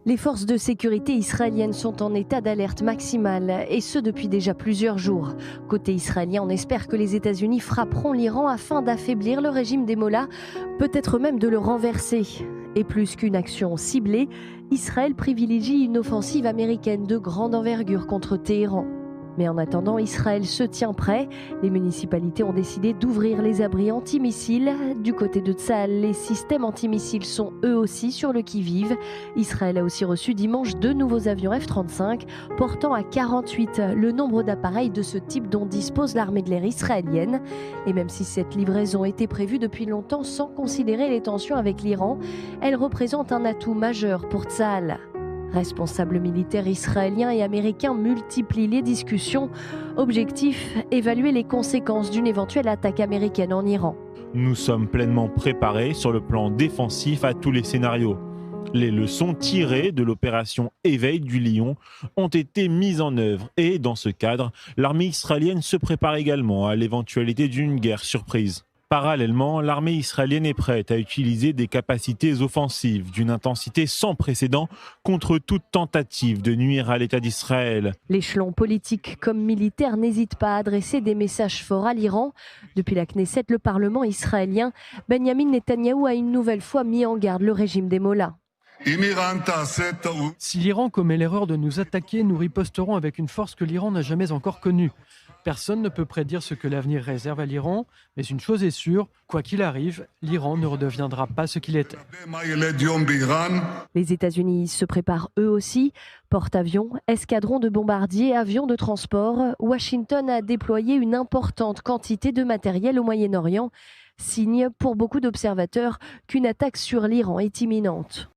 Les forces de sécurité israéliennes sont en état d'alerte maximale, et ce depuis déjà plusieurs jours. Côté israélien, on espère que les États-Unis frapperont l'Iran afin d'affaiblir le régime des mollahs, peut-être même de le renverser. Et plus qu'une action ciblée, Israël privilégie une offensive américaine de grande envergure contre Téhéran. Mais en attendant, Israël se tient prêt. Les municipalités ont décidé d'ouvrir les abris antimissiles. Du côté de Tsahal, les systèmes antimissiles sont eux aussi sur le qui-vive. Israël a aussi reçu dimanche 2 nouveaux avions F-35, portant à 48 le nombre d'appareils de ce type dont dispose l'armée de l'air israélienne. Et même si cette livraison était prévue depuis longtemps sans considérer les tensions avec l'Iran, elle représente un atout majeur pour Tsahal. Responsables militaires israéliens et américains multiplient les discussions. Objectif, évaluer les conséquences d'une éventuelle attaque américaine en Iran. Nous sommes pleinement préparés sur le plan défensif à tous les scénarios. Les leçons tirées de l'opération Éveil du Lion ont été mises en œuvre et, dans ce cadre, l'armée israélienne se prépare également à l'éventualité d'une guerre surprise. Parallèlement, l'armée israélienne est prête à utiliser des capacités offensives d'une intensité sans précédent contre toute tentative de nuire à l'État d'Israël. L'échelon politique comme militaire n'hésite pas à adresser des messages forts à l'Iran. Depuis la Knesset, le Parlement israélien, Benyamin Netanyahou a une nouvelle fois mis en garde le régime des mollahs. Si l'Iran commet l'erreur de nous attaquer, nous riposterons avec une force que l'Iran n'a jamais encore connue. Personne ne peut prédire ce que l'avenir réserve à l'Iran, mais une chose est sûre, quoi qu'il arrive, l'Iran ne redeviendra pas ce qu'il était. Les États-Unis se préparent eux aussi. Porte-avions, escadrons de bombardiers, avions de transport. Washington a déployé une importante quantité de matériel au Moyen-Orient. Signe pour beaucoup d'observateurs qu'une attaque sur l'Iran est imminente.